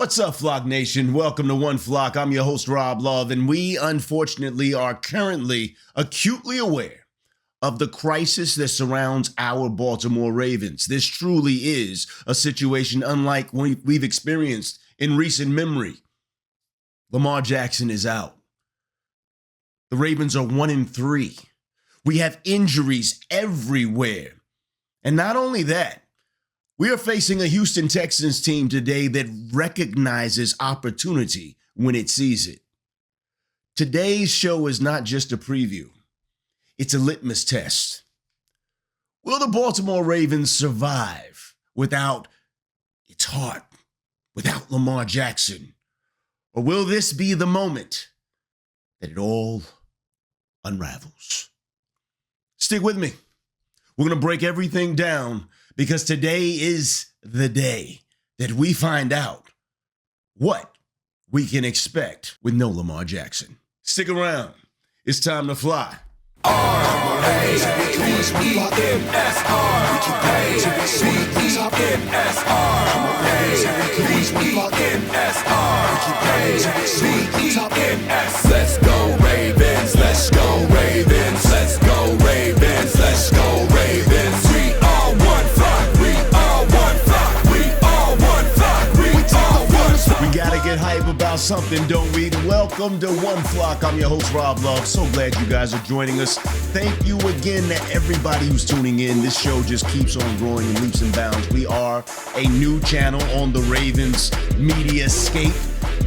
What's up, Flock Nation? Welcome to One Flock. I'm your host, Rob Love, and we unfortunately are currently acutely aware of the crisis that surrounds our Baltimore Ravens. This truly is a situation unlike we've experienced in recent memory. Lamar Jackson is out. The Ravens are 1-3. We have injuries everywhere. And not only that, we are facing a Houston Texans team today that recognizes opportunity when it sees it. Today's show is not just a preview. It's a litmus test. Will the Baltimore Ravens survive without its heart, without Lamar Jackson? Or will this be the moment that it all unravels? Stick with me. We're going to break everything down because today is the day that we find out what we can expect with no Lamar Jackson. Stick around. It's time to fly. Let's go Ravens, let's go Ravens, let's go Ravens, let's go Ravens. We are one flock, we are one flock, we are one flock, we are one flock. We gotta get hype about something, don't we? Welcome to One Flock. I'm your host, Rob Love. So glad you guys are joining us. Thank you again to everybody who's tuning in. This show just keeps on growing in leaps and bounds. We are a new channel on the Ravens media scape.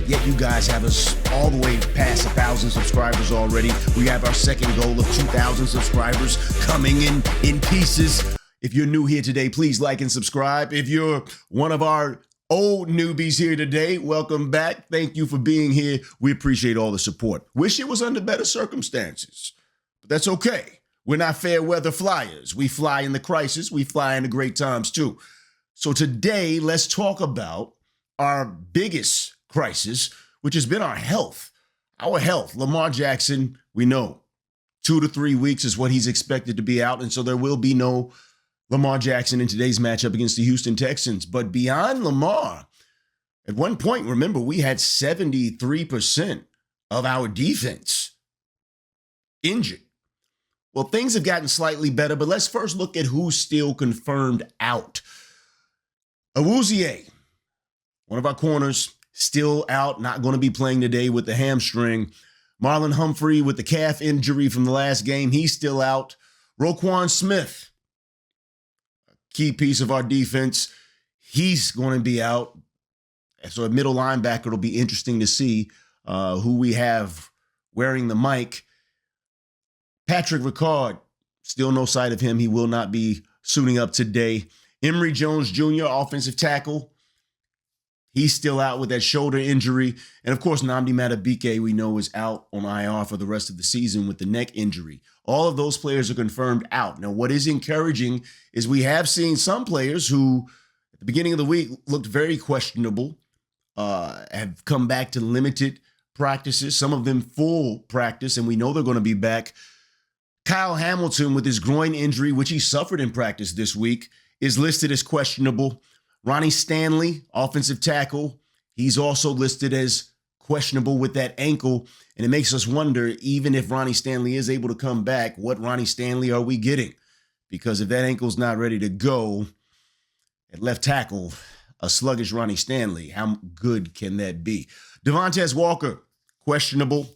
Yet you guys have us all the way past 1,000 subscribers already. We have our second goal of 2,000 subscribers coming in pieces. If you're new here today, please like and subscribe. If you're one of our old newbies here today, welcome back. Thank you for being here. We appreciate all the support. Wish it was under better circumstances, but that's okay. We're not fair weather flyers. We fly in the crisis. We fly in the great times too. So today, let's talk about our biggest crisis, which has been our health. Our health. Lamar Jackson, we know 2 to 3 weeks is what he's expected to be out, and so there will be no Lamar Jackson in today's matchup against the Houston Texans. But beyond Lamar, at one point, remember, we had 73% of our defense injured. Well, things have gotten slightly better, but let's first look at who's still confirmed out. Awuzie, one of our corners, still out, not going to be playing today with the hamstring. Marlon Humphrey with the calf injury from the last game, he's still out. Roquan Smith, a key piece of our defense, he's going to be out. So a middle linebacker, it'll be interesting to see who we have wearing the mic. Patrick Ricard, still no sight of him. He will not be suiting up today. Emory Jones Jr., offensive tackle, he's still out with that shoulder injury. And of course, Nnamdi Madubuike, we know, is out on IR for the rest of the season with the neck injury. All of those players are confirmed out. Now, what is encouraging is we have seen some players who, at the beginning of the week, looked very questionable, have come back to limited practices, some of them full practice, and we know they're going to be back. Kyle Hamilton, with his groin injury, which he suffered in practice this week, is listed as questionable. Ronnie Stanley, offensive tackle, he's also listed as questionable with that ankle. And it makes us wonder, even if Ronnie Stanley is able to come back, what Ronnie Stanley are we getting? Because if that ankle's not ready to go at left tackle, a sluggish Ronnie Stanley, how good can that be? Devontae Walker, questionable.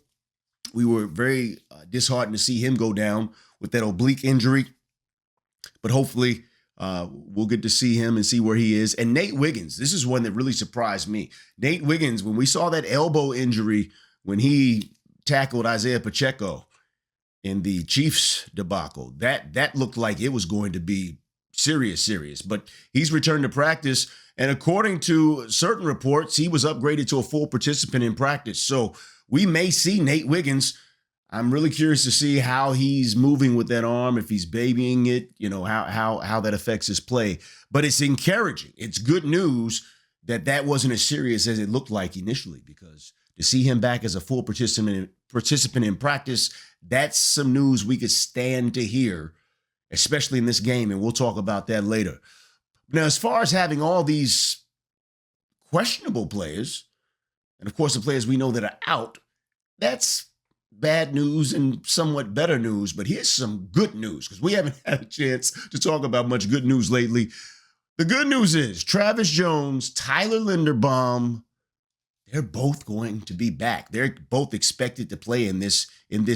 We were very disheartened to see him go down with that oblique injury. But hopefully, we'll get to see him and see where he is. And Nate Wiggins, this is one that really surprised me. Nate Wiggins, when we saw that elbow injury when he tackled Isaiah Pacheco in the Chiefs debacle, that looked like it was going to be serious. But he's returned to practice. And according to certain reports, he was upgraded to a full participant in practice. So we may see Nate Wiggins. I'm really curious to see how he's moving with that arm, if he's babying it, how that affects his play. But it's encouraging. It's good news that wasn't as serious as it looked like initially, because to see him back as a full participant in practice, that's some news we could stand to hear, especially in this game, and we'll talk about that later. Now, as far as having all these questionable players, and of course the players we know that are out, that's bad news and somewhat better news. But here's some good news, because we haven't had a chance to talk about much good news lately. The good news is Travis Jones, Tyler Linderbaum, they're both going to be back. They're both expected to play in this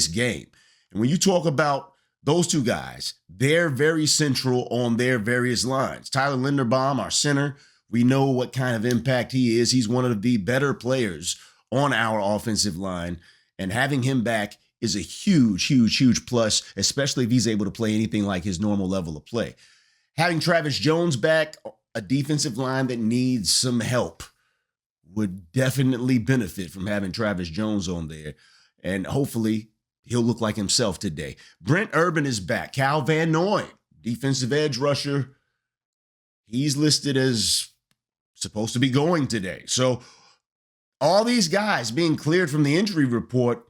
game. And when you talk about those two guys, they're very central on their various lines. Tyler Linderbaum, our center, we know what kind of impact he is. He's one of the better players on our offensive line. And having him back is a huge, huge, huge plus, especially if he's able to play anything like his normal level of play. Having Travis Jones back, a defensive line that needs some help, would definitely benefit from having Travis Jones on there. And hopefully he'll look like himself today. Brent Urban is back. Cal Van Noy, defensive edge rusher, he's listed as supposed to be going today. So all these guys being cleared from the injury report,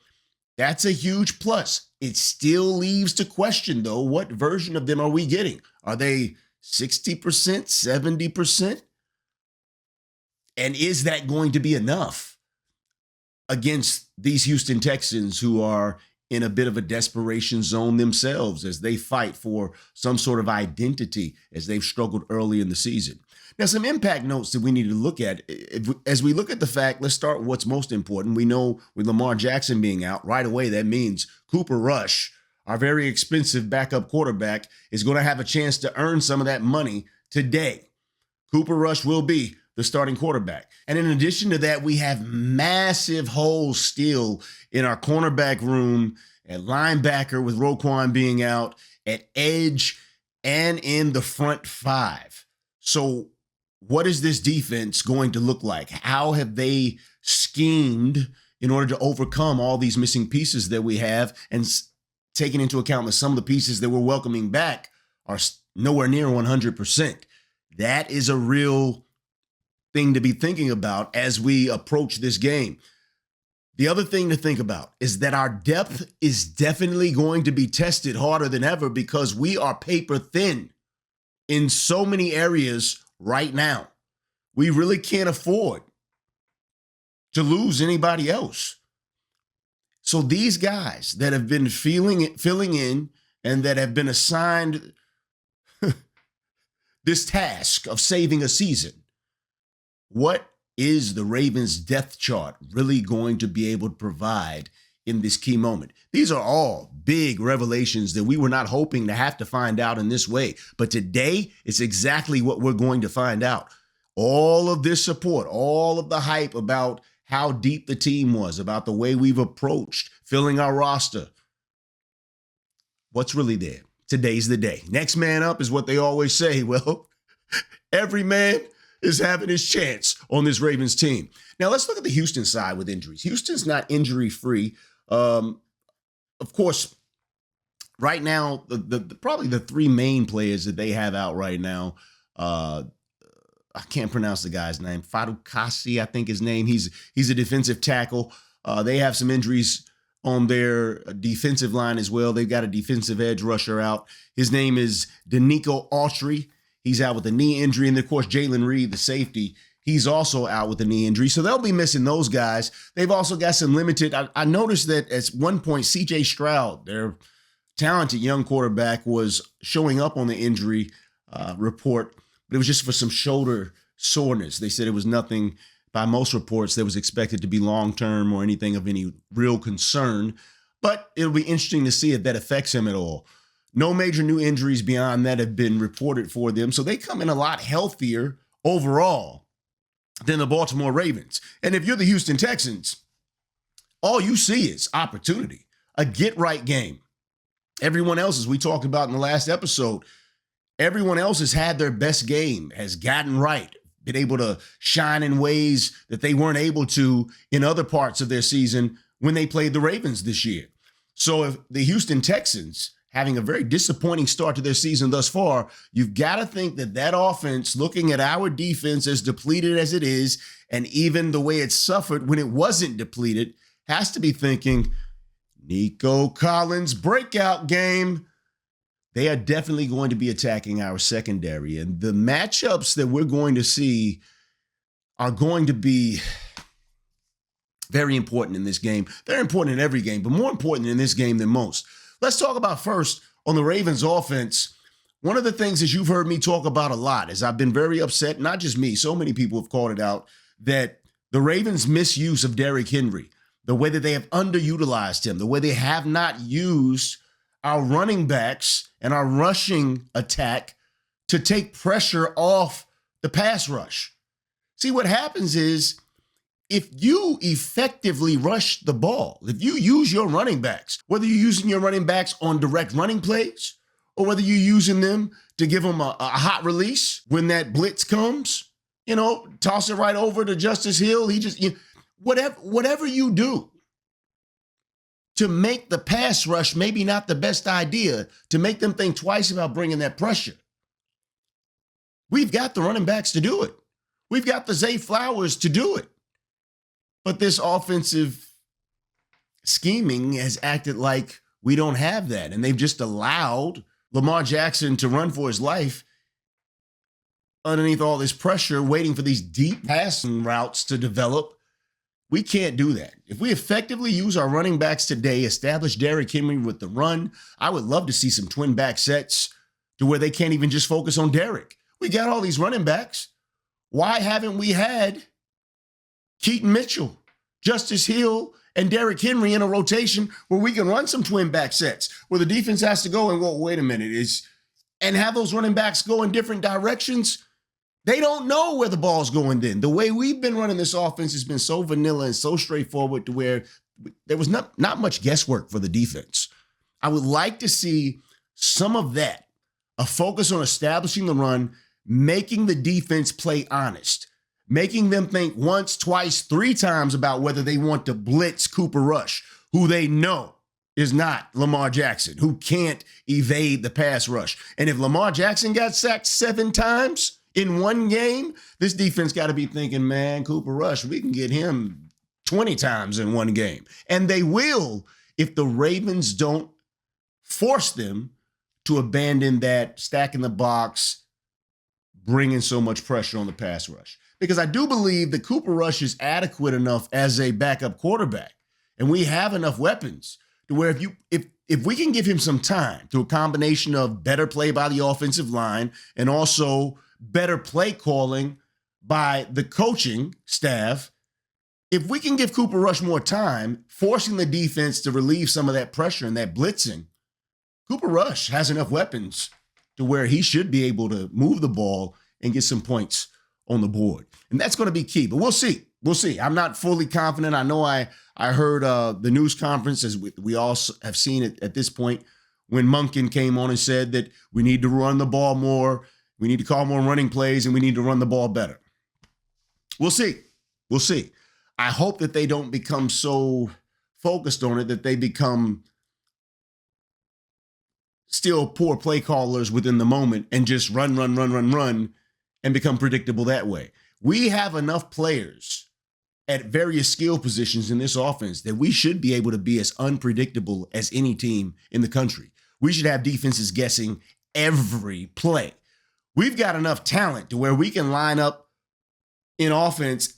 that's a huge plus. It still leaves to question, though, what version of them are we getting? Are they 60%, 70%? And is that going to be enough against these Houston Texans, who are in a bit of a desperation zone themselves as they fight for some sort of identity as they've struggled early in the season? Now, some impact notes that we need to look at. As we look at the fact, let's start with what's most important. We know with Lamar Jackson being out right away, that means Cooper Rush, our very expensive backup quarterback, is going to have a chance to earn some of that money today. Cooper Rush will be the starting quarterback. And in addition to that, we have massive holes still in our cornerback room, at linebacker with Roquan being out, at edge, and in the front five. So what is this defense going to look like? How have they schemed in order to overcome all these missing pieces that we have, and taking into account that some of the pieces that we're welcoming back are nowhere near 100%? That is a real thing to be thinking about as we approach this game. The other thing to think about is that our depth is definitely going to be tested harder than ever, because we are paper thin in so many areas right now. We really can't afford to lose anybody else. So these guys that have been filling in and that have been assigned this task of saving a season, what is the Ravens' depth chart really going to be able to provide in this key moment? These are all big revelations that we were not hoping to have to find out in this way. But today, it's exactly what we're going to find out. All of this support, all of the hype about how deep the team was, about the way we've approached filling our roster. What's really there? Today's the day. Next man up is what they always say. Well, every man is having his chance on this Ravens team. Now, let's look at the Houston side with injuries. Houston's not injury-free. Of course, right now, probably the three main players that they have out right now, I can't pronounce the guy's name. Fadukasi, I think his name. He's a defensive tackle. They have some injuries on their defensive line as well. They've got a defensive edge rusher out. His name is Danico Autry. He's out with a knee injury. And of course, Jalen Reed, the safety, he's also out with a knee injury. So they'll be missing those guys. They've also got some limited. I noticed that at one point, CJ Stroud, their talented young quarterback, was showing up on the injury report, but it was just for some shoulder soreness. They said it was nothing, by most reports, that was expected to be long-term or anything of any real concern. But it'll be interesting to see if that affects him at all. No major new injuries beyond that have been reported for them. So they come in a lot healthier overall than the Baltimore Ravens. And if you're the Houston Texans, all you see is opportunity, a get-right game. Everyone else, as we talked about in the last episode, everyone else has had their best game, has gotten right, been able to shine in ways that they weren't able to in other parts of their season when they played the Ravens this year. So if the Houston Texans, having a very disappointing start to their season thus far, you've got to think that that offense, looking at our defense as depleted as it is, and even the way it suffered when it wasn't depleted, has to be thinking, Nico Collins breakout game. They are definitely going to be attacking our secondary. And the matchups that we're going to see are going to be very important in this game. They're important in every game, but more important in this game than most. Let's talk about first on the Ravens offense. One of the things that you've heard me talk about a lot is I've been very upset, not just me, so many people have called it out, that the Ravens' misuse of Derrick Henry, the way that they have underutilized him, the way they have not used our running backs and our rushing attack to take pressure off the pass rush. See, what happens is if you effectively rush the ball, if you use your running backs, whether you're using your running backs on direct running plays or whether you're using them to give them a hot release when that blitz comes, toss it right over to Justice Hill. Whatever you do to make the pass rush maybe not the best idea, to make them think twice about bringing that pressure. We've got the running backs to do it. We've got the Zay Flowers to do it. But this offensive scheming has acted like we don't have that. And they've just allowed Lamar Jackson to run for his life underneath all this pressure, waiting for these deep passing routes to develop. We can't do that. If we effectively use our running backs today, establish Derrick Henry with the run, I would love to see some twin back sets to where they can't even just focus on Derrick. We got all these running backs. Why haven't we had Keaton Mitchell, Justice Hill, and Derrick Henry in a rotation where we can run some twin back sets, where the defense has to go and go, wait a minute, and have those running backs go in different directions? They don't know where the ball's going then. The way we've been running this offense has been so vanilla and so straightforward to where there was not much guesswork for the defense. I would like to see some of that, a focus on establishing the run, making the defense play honest, making them think once, twice, three times about whether they want to blitz Cooper Rush, who they know is not Lamar Jackson, who can't evade the pass rush. And if Lamar Jackson got sacked 7 times in one game, this defense got to be thinking, man, Cooper Rush, we can get him 20 times in one game. And they will if the Ravens don't force them to abandon that stack in the box, bringing so much pressure on the pass rush. Because I do believe that Cooper Rush is adequate enough as a backup quarterback. And we have enough weapons to where if we can give him some time through a combination of better play by the offensive line and also better play calling by the coaching staff, if we can give Cooper Rush more time, forcing the defense to relieve some of that pressure and that blitzing, Cooper Rush has enough weapons to where he should be able to move the ball and get some points on the board. And that's going to be key, but we'll see. We'll see. I'm not fully confident. I know I heard the news conference, as we all have seen it at this point, when Monken came on and said that we need to run the ball more, we need to call more running plays, and we need to run the ball better. We'll see. We'll see. I hope that they don't become so focused on it that they become still poor play callers within the moment and just run, and become predictable that way. We have enough players at various skill positions in this offense that we should be able to be as unpredictable as any team in the country. We should have defenses guessing every play. We've got enough talent to where we can line up in offense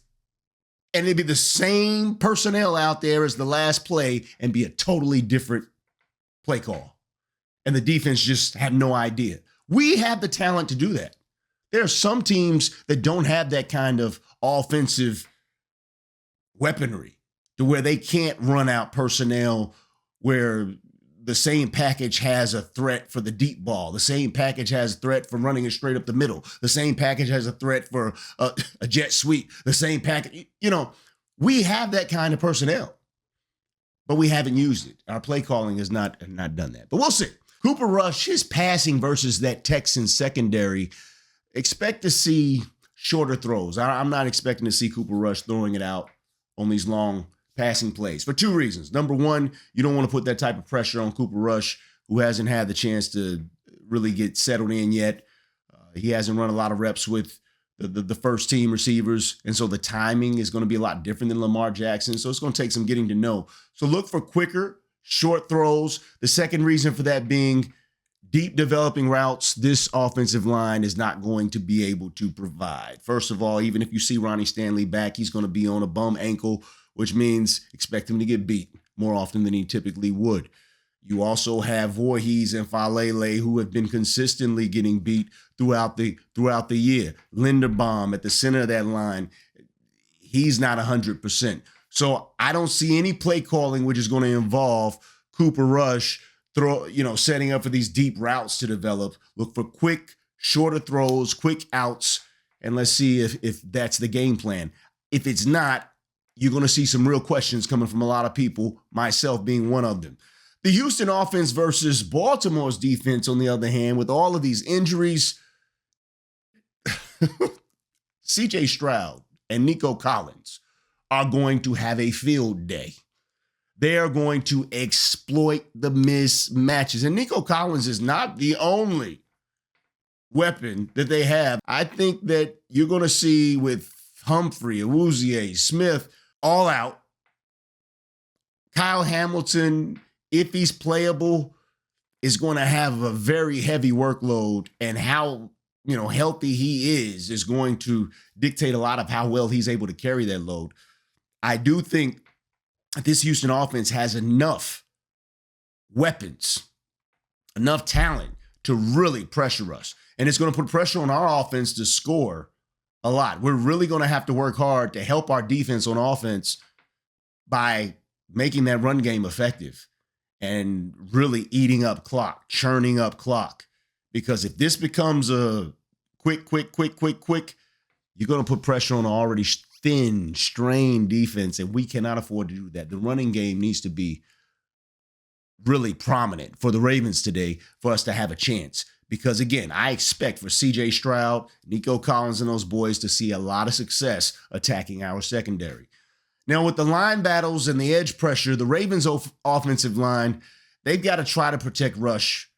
and it'd be the same personnel out there as the last play and be a totally different play call. And the defense just have no idea. We have the talent to do that. There are some teams that don't have that kind of offensive weaponry to where they can't run out personnel where the same package has a threat for the deep ball. The same package has a threat for running it straight up the middle. The same package has a threat for a jet sweep. The same package, we have that kind of personnel, but we haven't used it. Our play calling has not done that, but we'll see. Cooper Rush, his passing versus that Texans secondary, expect to see shorter throws. I'm not expecting to see Cooper Rush throwing it out on these long passing plays for 2 reasons. Number one, you don't want to put that type of pressure on Cooper Rush, who hasn't had the chance to really get settled in yet. He hasn't run a lot of reps with the first team receivers. And so the timing is going to be a lot different than Lamar Jackson. So it's going to take some getting to know. So look for quicker, short throws. The second reason for that being deep developing routes, this offensive line is not going to be able to provide. First of all, even if you see Ronnie Stanley back, he's going to be on a bum ankle, which means expect him to get beat more often than he typically would. You also have Voorhees and Falele, who have been consistently getting beat throughout the year. Linderbaum at the center of that line, he's not 100%. So I don't see any play calling which is going to involve Cooper Rush setting up for these deep routes to develop. Look for quick, shorter throws, quick outs, and let's see if that's the game plan. If it's not, you're going to see some real questions coming from a lot of people, myself being one of them. The Houston offense versus Baltimore's defense, on the other hand, with all of these injuries, CJ Stroud and Nico Collins are going to have a field day. They are going to exploit the mismatches. And Nico Collins is not the only weapon that they have. I think that you're going to see with Humphrey, Awuzie, Smith, all out. Kyle Hamilton, if he's playable, is going to have a very heavy workload, and how healthy he is going to dictate a lot of how well he's able to carry that load. I do think this Houston offense has enough weapons, enough talent to really pressure us. And it's going to put pressure on our offense to score a lot. We're really going to have to work hard to help our defense on offense by making that run game effective and really eating up clock, churning up clock. Because if this becomes a quick, you're going to put pressure on an already thin, strained defense, and we cannot afford to do that. The running game needs to be really prominent for the Ravens today for us to have a chance. Because, again, I expect for C.J. Stroud, Nico Collins, and those boys to see a lot of success attacking our secondary. Now, with the line battles and the edge pressure, the Ravens' offensive line, they've got to try to protect Rush.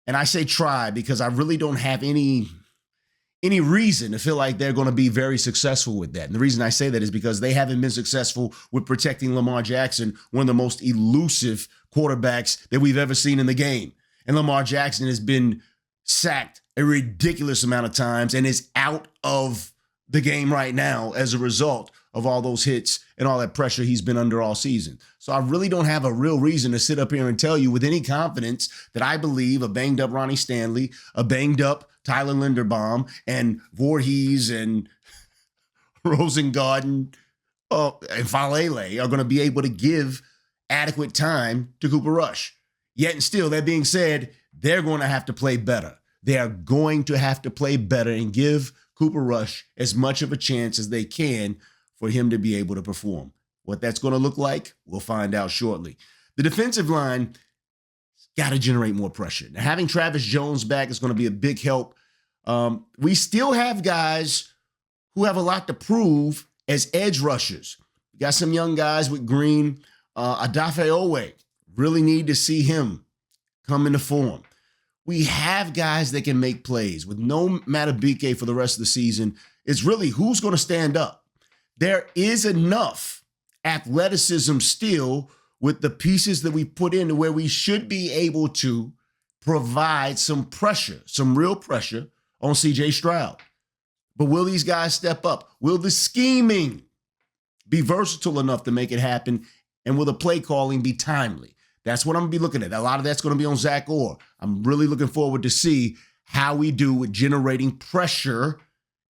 And I say try because I really don't have any reason to feel like they're going to be very successful with that. And the reason I say that is because they haven't been successful with protecting Lamar Jackson, one of the most elusive quarterbacks that we've ever seen in the game. And Lamar Jackson has been sacked a ridiculous amount of times and is out of the game right now as a result of all those hits and all that pressure he's been under all season. So I really don't have a real reason to sit up here and tell you with any confidence that I believe a banged up Ronnie Stanley, a banged up Tyler Linderbaum, and Voorhees and Rosengarten and Falele are going to be able to give adequate time to Cooper Rush. Yet and still, that being said, they're going to have to play better. They are going to have to play better and give Cooper Rush as much of a chance as they can for him to be able to perform. What that's going to look like, we'll find out shortly. The defensive line got to generate more pressure. Now, having Travis Jones back is going to be a big help. We still have guys who have a lot to prove as edge rushers. We got some young guys with Green. Adafe Owe, really need to see him come into form. We have guys that can make plays. With no Matabike for the rest of the season, it's really who's going to stand up. There is enough athleticism still with the pieces that we put in to where we should be able to provide some pressure, some real pressure on C.J. Stroud. But will these guys step up? Will the scheming be versatile enough to make it happen? And will the play calling be timely? That's what I'm going to be looking at. A lot of that's going to be on Zach Orr. I'm really looking forward to see how we do with generating pressure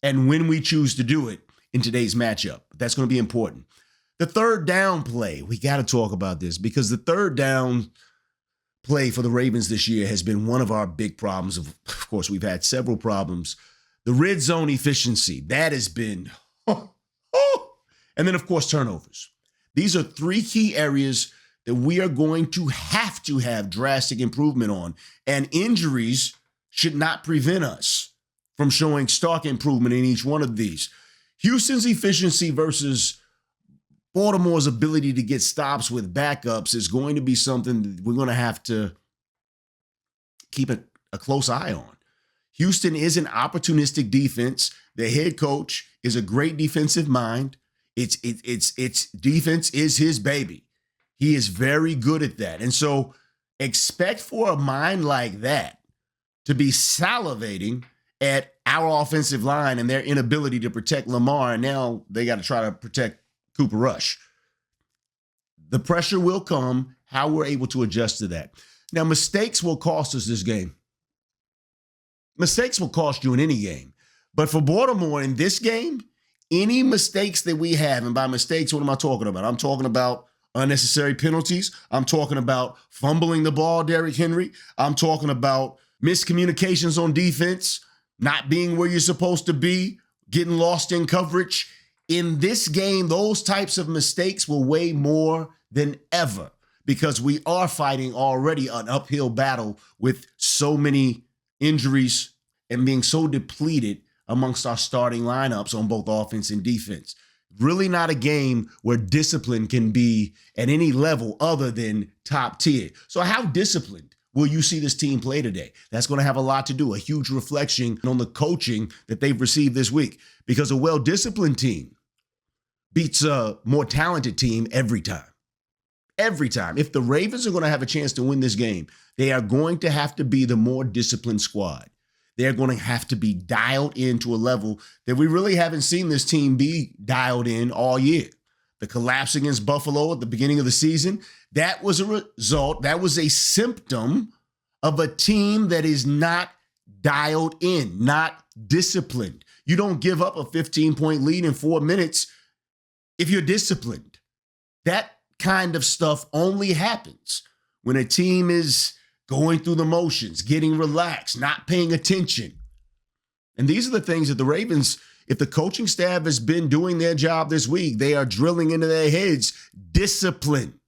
and when we choose to do it in today's matchup. That's going to be important. The third down play, we got to talk about this because the third down play for the Ravens this year has been one of our big problems. Of course, we've had several problems. The red zone efficiency, that has been, and then, of course, turnovers. These are three key areas that we are going to have drastic improvement on. And injuries should not prevent us from showing stark improvement in each one of these. Houston's efficiency versus Baltimore's ability to get stops with backups is going to be something that we're going to have to keep a close eye on. Houston is an opportunistic defense. The head coach is a great defensive mind. It's defense is his baby. He is very good at that. And so expect for a mind like that to be salivating at our offensive line and their inability to protect Lamar, and now they got to try to protect Cooper Rush. The pressure will come, how we're able to adjust to that. Now, mistakes will cost us this game. Mistakes will cost you in any game. But for Baltimore in this game, any mistakes that we have, and by mistakes, what am I talking about? I'm talking about unnecessary penalties. I'm talking about fumbling the ball, Derrick Henry. I'm talking about miscommunications on defense, not being where you're supposed to be, getting lost in coverage. In this game, those types of mistakes will weigh more than ever because we are fighting already an uphill battle with so many injuries and being so depleted amongst our starting lineups on both offense and defense. Really not a game where discipline can be at any level other than top tier. So how disciplined will you see this team play today? That's going to have a lot to do, a huge reflection on the coaching that they've received this week, because a well-disciplined team beats a more talented team every time. Every time. If the Ravens are going to have a chance to win this game, they are going to have to be the more disciplined squad. They're going to have to be dialed into a level that we really haven't seen this team be dialed in all year. The collapse against Buffalo at the beginning of the season, that was a result, that was a symptom of a team that is not dialed in, not disciplined. You don't give up a 15-point lead in 4 minutes if you're disciplined. That kind of stuff only happens when a team is going through the motions, getting relaxed, not paying attention. And these are the things that the Ravens, if the coaching staff has been doing their job this week, they are drilling into their heads discipline.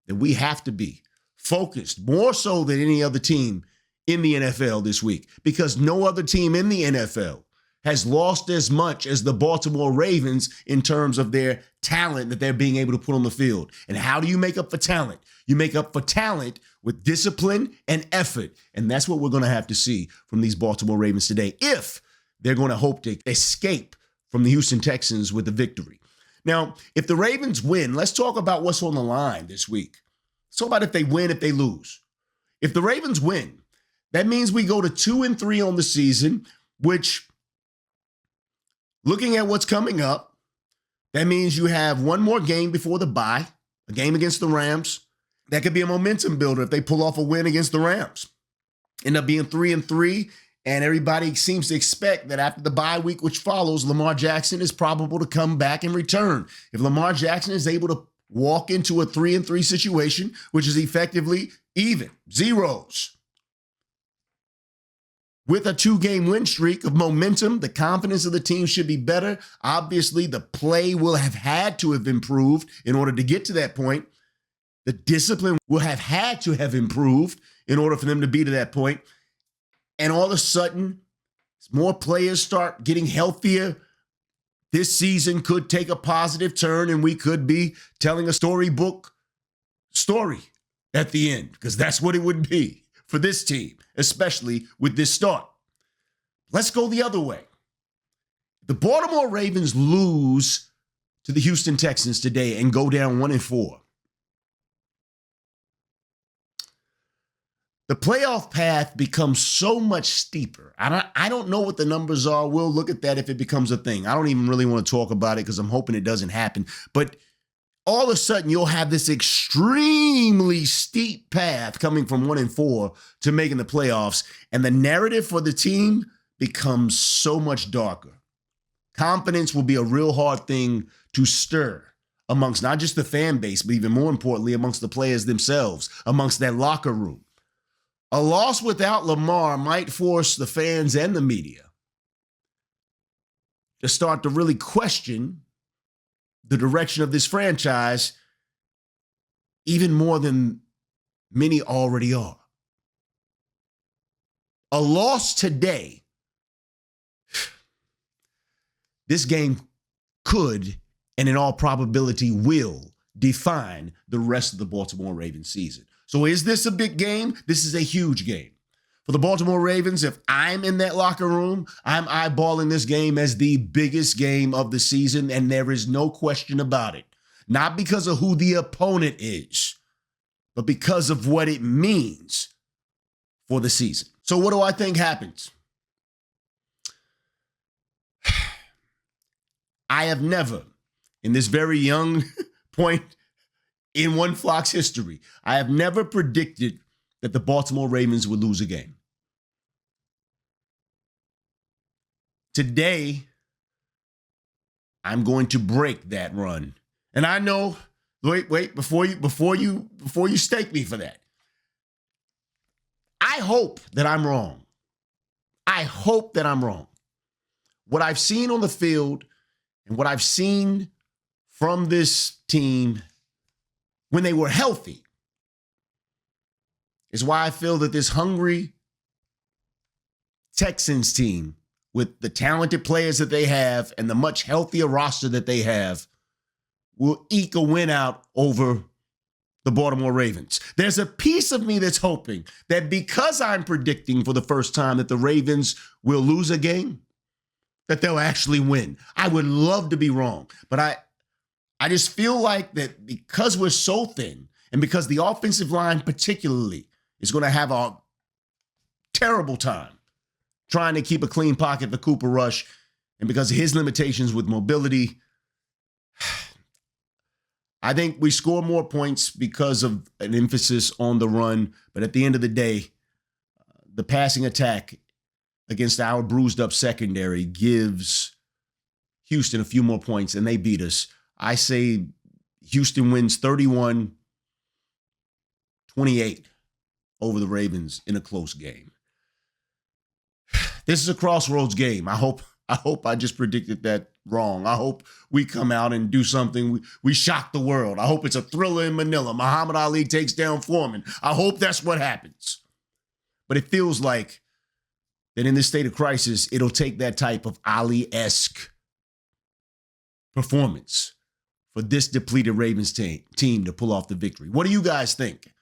That we have to be focused more so than any other team in the NFL this week, because no other team in the NFL has lost as much as the Baltimore Ravens in terms of their talent that they're being able to put on the field. And how do you make up for talent? You make up for talent with discipline and effort. And that's what we're going to have to see from these Baltimore Ravens today if they're going to hope to escape from the Houston Texans with a victory. Now, if the Ravens win, let's talk about what's on the line this week. Let's talk about if they win, if they lose. If the Ravens win, that means we go to 2-3 on the season, which, looking at what's coming up, that means you have one more game before the bye, a game against the Rams. That could be a momentum builder if they pull off a win against the Rams. End up being 3-3, and everybody seems to expect that after the bye week, which follows, Lamar Jackson is probable to come back and return. If Lamar Jackson is able to walk into a 3-3 situation, which is effectively even, zeros, with a 2-game win streak of momentum, the confidence of the team should be better. Obviously, the play will have had to have improved in order to get to that point. The discipline will have had to have improved in order for them to be to that point. And all of a sudden, as more players start getting healthier, this season could take a positive turn and we could be telling a storybook story at the end, because that's what it would be for this team, especially with this start. Let's go the other way. The Baltimore Ravens lose to the Houston Texans today and go down 1-4. The playoff path becomes so much steeper. I don't know what the numbers are. We'll look at that if it becomes a thing. I don't even really want to talk about it because I'm hoping it doesn't happen. But all of a sudden, you'll have this extremely steep path coming from 1-4 to making the playoffs. And the narrative for the team becomes so much darker. Confidence will be a real hard thing to stir amongst not just the fan base, but even more importantly, amongst the players themselves, amongst that locker room. A loss without Lamar might force the fans and the media to start to really question the direction of this franchise even more than many already are. A loss today, this game could, and in all probability will, define the rest of the Baltimore Ravens season. So is this a big game? This is a huge game. For the Baltimore Ravens, if I'm in that locker room, I'm eyeballing this game as the biggest game of the season, and there is no question about it. Not because of who the opponent is, but because of what it means for the season. So what do I think happens? I have never, in this very young point in One Flock's history, I have never predicted that the Baltimore Ravens would lose a game. Today, I'm going to break that run. And I know, wait, before you stake me for that. I hope that I'm wrong. I hope that I'm wrong. What I've seen on the field and what I've seen from this team when they were healthy is why I feel that this hungry Texans team, with the talented players that they have and the much healthier roster that they have, will eke a win out over the Baltimore Ravens. There's a piece of me that's hoping that because I'm predicting for the first time that the Ravens will lose a game, that they'll actually win. I would love to be wrong, but I just feel like that because we're so thin and because the offensive line particularly is going to have a terrible time trying to keep a clean pocket for Cooper Rush, and because of his limitations with mobility, I think we score more points because of an emphasis on the run. But at the end of the day, the passing attack against our bruised up secondary gives Houston a few more points, and they beat us. I say Houston wins 31-28 over the Ravens in a close game. This is a crossroads game. I hope I just predicted that wrong. I hope we come out and do something. We shock the world. I hope it's a thriller in Manila. Muhammad Ali takes down Foreman. I hope that's what happens. But it feels like that in this state of crisis, it'll take that type of Ali-esque performance for this depleted Ravens team to pull off the victory. What do you guys think?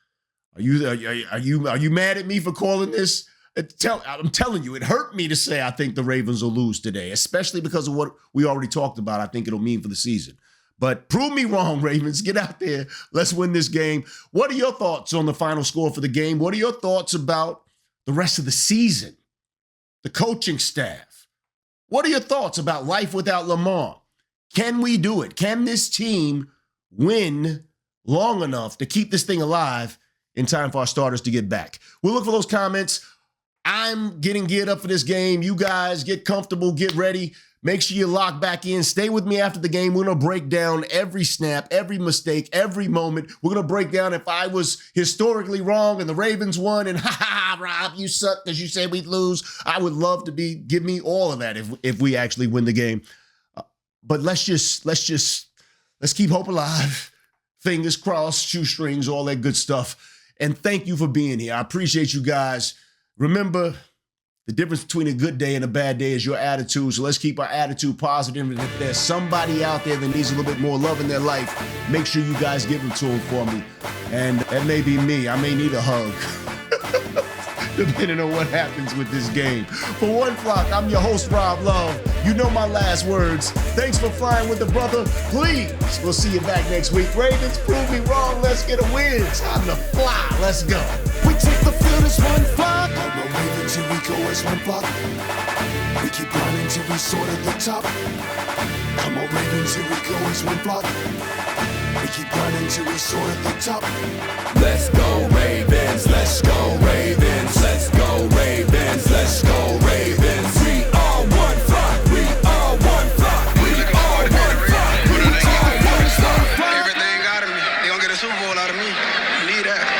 Are you mad at me for calling this? I'm telling you, it hurt me to say I think the Ravens will lose today, especially because of what we already talked about. I think it'll mean for the season. But prove me wrong, Ravens. Get out there. Let's win this game. What are your thoughts on the final score for the game? What are your thoughts about the rest of the season? The coaching staff? What are your thoughts about life without Lamar? Can we do it? Can this team win long enough to keep this thing alive in time for our starters to get back? We'll look for those comments. I'm getting geared up for this game. You guys get comfortable, get ready. Make sure you lock back in. Stay with me after the game. We're going to break down every snap, every mistake, every moment. We're going to break down if I was historically wrong and the Ravens won and Rob, you suck because you said we'd lose. I would love to give me all of that if we actually win the game. But let's keep hope alive. Fingers crossed, shoestrings, all that good stuff. And thank you for being here. I appreciate you guys. Remember, the difference between a good day and a bad day is your attitude. So let's keep our attitude positive. And if there's somebody out there that needs a little bit more love in their life, make sure you guys give them to them for me. And that may be me. I may need a hug, depending on what happens with this game. For One Flock, I'm your host, Rob Love. You know my last words. Thanks for flying with the brother. Please, we'll see you back next week. Ravens, prove me wrong. Let's get a win. Time to fly. Let's go. We take the field as One Flock. Come on, Ravens, here we go as One Flock. We keep grinding till we soar to the top. Come on, Ravens, here we go as One Flock. We keep grinding till we soar to the top. Let's go, Ravens. Let's go, Ravens. Let's go, Ravens. Let's go, Ravens. We are One Flock. We are One Flock. We are One Flock. We take the field as One Flock. Everything out of me. They gonna get a Super Bowl out of me. I need that.